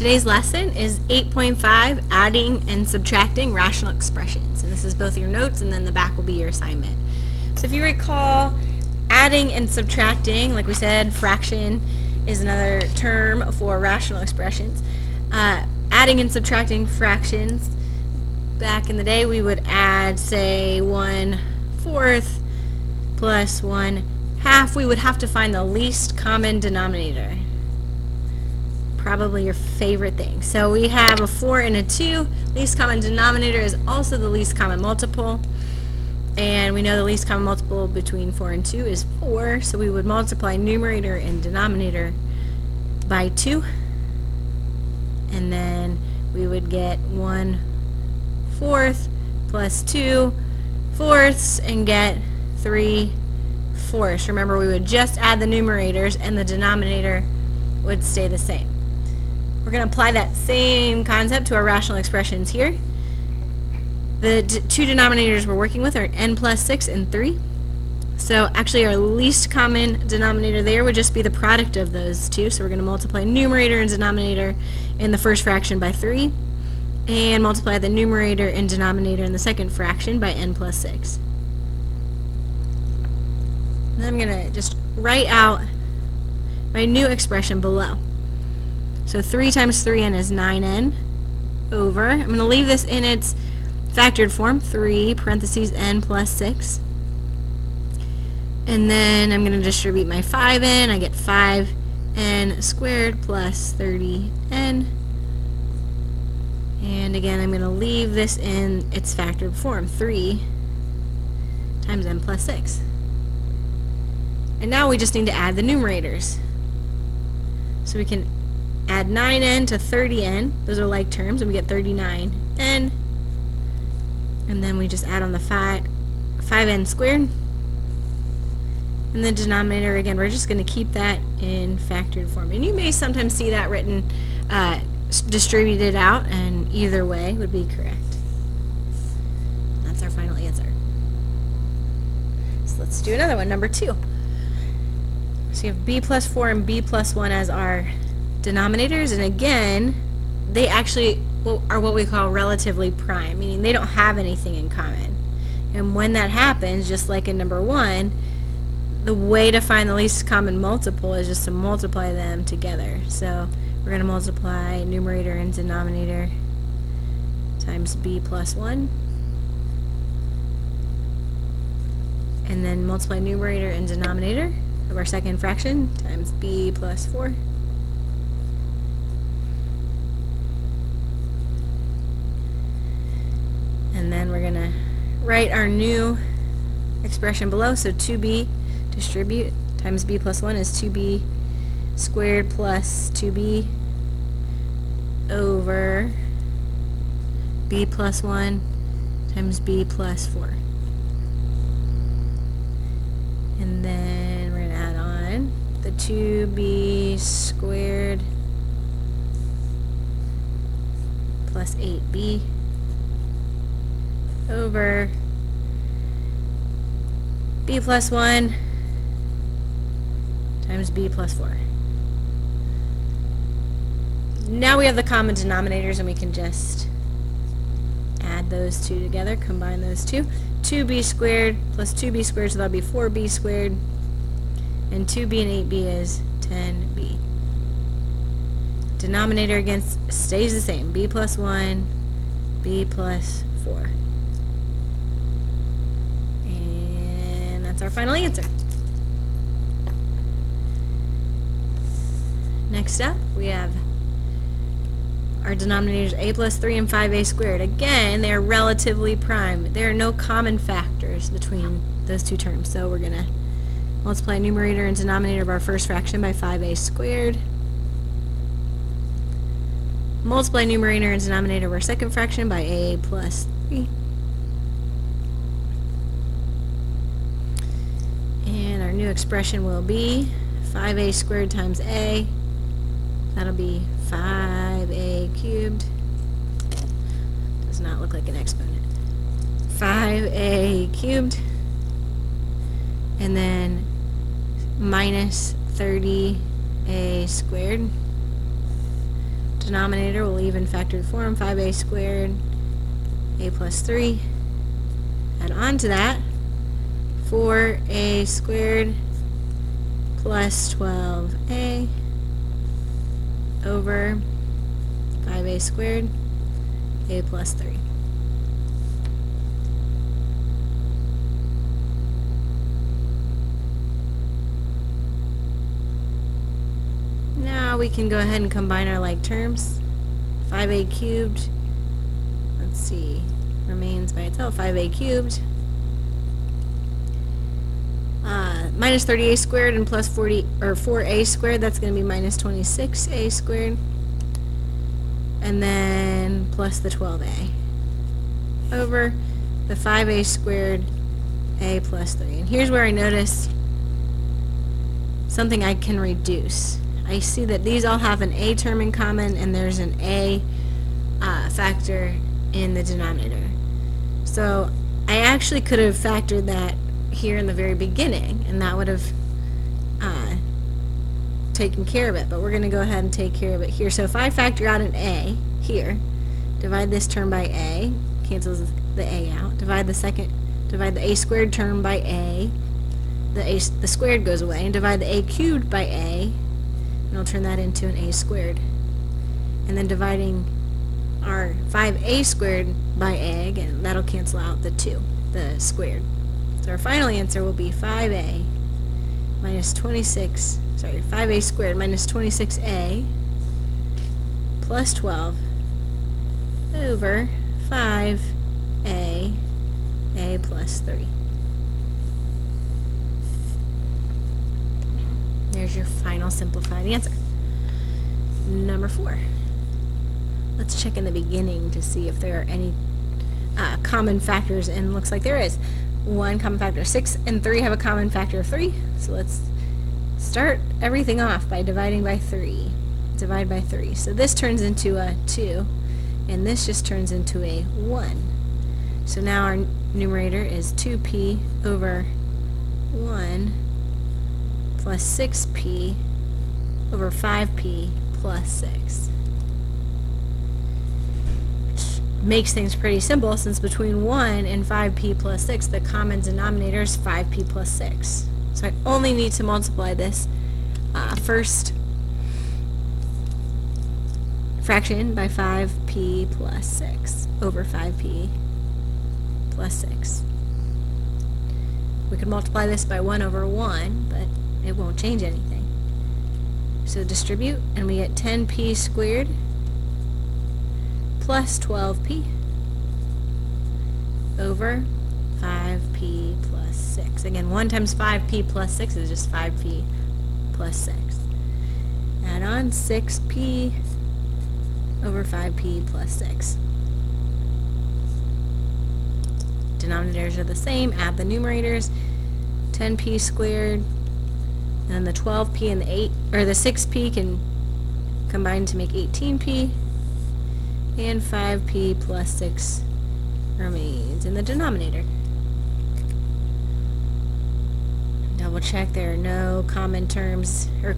Today's lesson is 8.5, adding and subtracting rational expressions. And this is both your notes and then the back will be your assignment. So if you recall, adding and subtracting, like we said, fraction is another term for rational expressions. Adding and subtracting fractions, back in the day we would add, say, 1/4 plus 1/2. We would have to find the least common denominator. Probably your favorite thing. So we have a 4 and a 2. Least common denominator is also the least common multiple. And we know the least common multiple between 4 and 2 is 4. So we would multiply numerator and denominator by 2. And then we would get 1/4 plus 2/4 and get 3/4. Remember, we would just add the numerators and the denominator would stay the same. We're going to apply that same concept to our rational expressions here. The two denominators we're working with are n plus 6 and 3. So actually our least common denominator there would just be the product of those two. So we're going to multiply numerator and denominator in the first fraction by 3 and multiply the numerator and denominator in the second fraction by n plus 6. And I'm going to just write out my new expression below. So 3 times 3n is 9n over, I'm going to leave this in its factored form, 3 parentheses n plus 6. And then I'm going to distribute my 5n. I get 5n squared plus 30n. And again, I'm going to leave this in its factored form, 3 times n plus 6. And now we just need to add the numerators. So we can add 9n to 30n. Those are like terms, and we get 39n. And then we just add on the 5n squared. And the denominator, again, we're just going to keep that in factored form. And you may sometimes see that written, distributed out, and either way would be correct. That's our final answer. So let's do another one, number 2. So you have b plus 4 and b plus 1 as our denominators, and again, they actually are what we call relatively prime, meaning they don't have anything in common. And when that happens, just like in number 1, the way to find the least common multiple is just to multiply them together. So we're going to multiply numerator and denominator times b plus 1, and then multiply numerator and denominator of our second fraction times b plus 4. And then we're going to write our new expression below. So 2b distribute times b plus 1 is 2b squared plus 2b over b plus 1 times b plus 4. And then we're going to add on the 2b squared plus 8b over b plus 1 times b plus 4. Now we have the common denominators and we can just add those two together, combine those two. 2b squared plus 2b squared, so that'll be 4b squared, and 2b and 8b is 10b. Denominator again stays the same, b plus 1, b plus 4. And that's our final answer. Next up, we have our denominators a plus 3 and 5a squared. Again, they are relatively prime. There are no common factors between those two terms. So we're going to multiply numerator and denominator of our first fraction by 5a squared. Multiply numerator and denominator of our second fraction by a plus 3. And our new expression will be 5a squared times a. That'll be 5a cubed. Does not look like an exponent. 5a cubed. And then minus 30a squared Denominator will leave in factored form, 5a squared, a plus 3. Add on to that, 4a squared plus 12a over 5a squared, a plus 3. Now we can go ahead and combine our like terms. 5a cubed, let's see, remains by itself, 5a cubed, minus 30a squared and plus 4a squared, that's going to be minus 26a squared, and then plus the 12a over the 5a squared, a plus 3. And here's where I notice something I can reduce. I see that these all have an a term in common, and there's an a factor in the denominator. So I actually could have factored that here in the very beginning, and that would have taken care of it, but we're going to go ahead and take care of it here. So if I factor out an a here, divide this term by a, cancels the a out, divide the a squared term by a, the squared goes away, and divide the a cubed by a, and I'll turn that into an a squared. And then dividing our 5a squared by a, again, that'll cancel out the 2, the squared. So our final answer will be 5a minus 5a squared minus 26a plus 12 over 5a, a plus 3. There's your final simplified answer. Number 4. Let's check in the beginning to see if there are any common factors, and looks like there is. One common factor. 6 and 3 have a common factor of 3, so let's start everything off by dividing by 3. Divide by 3. So this turns into a 2, and this just turns into a 1. So now our numerator is 2p over 1 plus 6p over 5p plus 6. Makes things pretty simple, since between 1 and 5p plus 6 the common denominator is 5p plus 6. So I only need to multiply this first fraction by 5p plus 6 over 5p plus 6. We could multiply this by 1 over 1, but it won't change anything. So distribute, and we get 10p squared plus 12p over 5p plus 6. Again, 1 times 5p plus 6 is just 5p plus 6. Add on 6p over 5p plus 6. Denominators are the same. Add the numerators. 10p squared, and the 12p and the 6p can combine to make 18p, and 5p plus 6 remains in the denominator. Double check there are no common terms or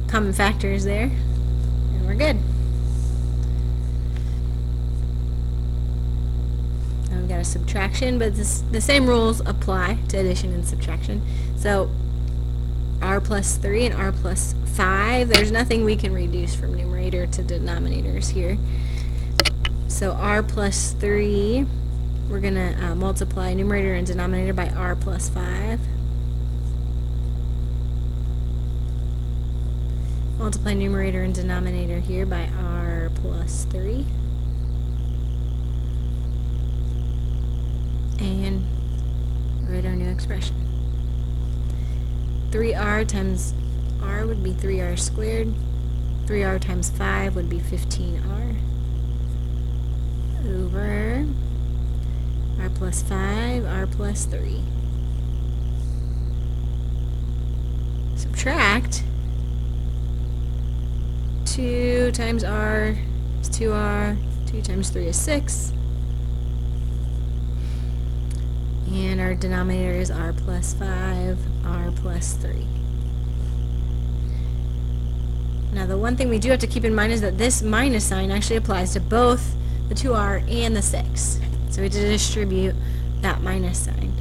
common factors there, and we're good. Now we've got a subtraction, but the same rules apply to addition and subtraction. So r plus 3 and r plus 5, there's nothing we can reduce from numerator to denominators here. So r plus 3, we're going to multiply numerator and denominator by r plus 5. Multiply numerator and denominator here by r plus 3. And write our new expression. 3r times r would be 3r squared. 3r times 5 would be 15r. Over r plus 5, r plus 3. Subtract. 2 times r is 2r. 2 times 3 is 6. And our denominator is r plus 5, r plus 3. Now the one thing we do have to keep in mind is that this minus sign actually applies to both the 2r and the 6. So we have to distribute that minus sign.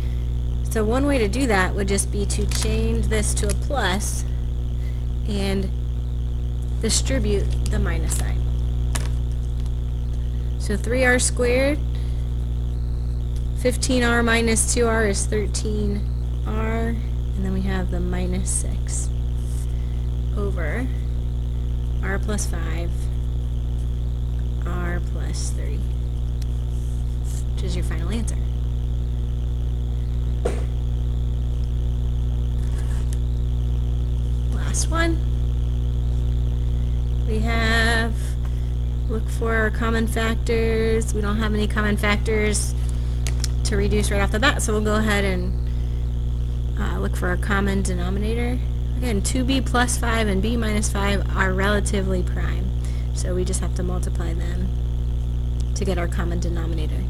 So one way to do that would just be to change this to a plus and distribute the minus sign. So 3r squared, 15r minus 2r is 13r, and then we have the minus 6 over r plus 5, r plus 30, which is your final answer. Last one. We have look for our common factors. We don't have any common factors to reduce right off the bat, so we'll go ahead and look for our common denominator. Again, 2b plus 5 and b minus 5 are relatively prime, so we just have to multiply them to get our common denominator.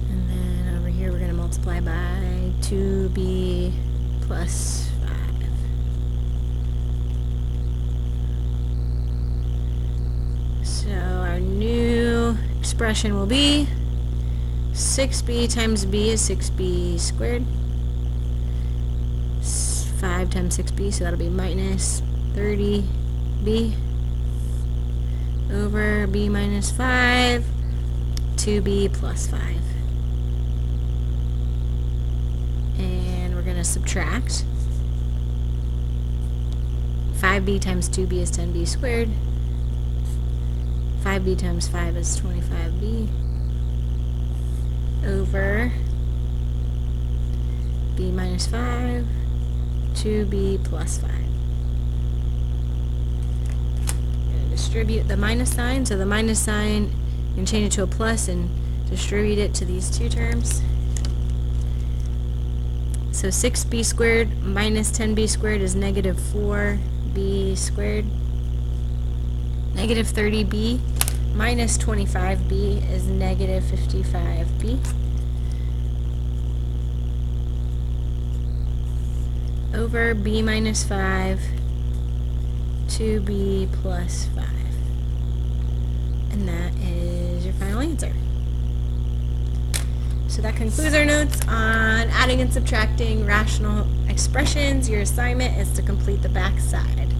And then over here we're going to multiply by 2b plus 5. So our new expression will be 6b times b is 6b squared. 5 times 6b, so that'll be minus 30b over b minus 5, 2b plus 5. And we're going to subtract. 5b times 2b is 10b squared. 5b times 5 is 25b over b minus 5, 2b plus 5. I'm going to distribute the minus sign, so the minus sign, you can change it to a plus and distribute it to these two terms. So 6b squared minus 10b squared is negative 4b squared. Negative 30b minus 25b is negative 55b. Over b minus 5, 2b plus 5. And that is your final answer. So that concludes our notes on adding and subtracting rational expressions. Your assignment is to complete the back side.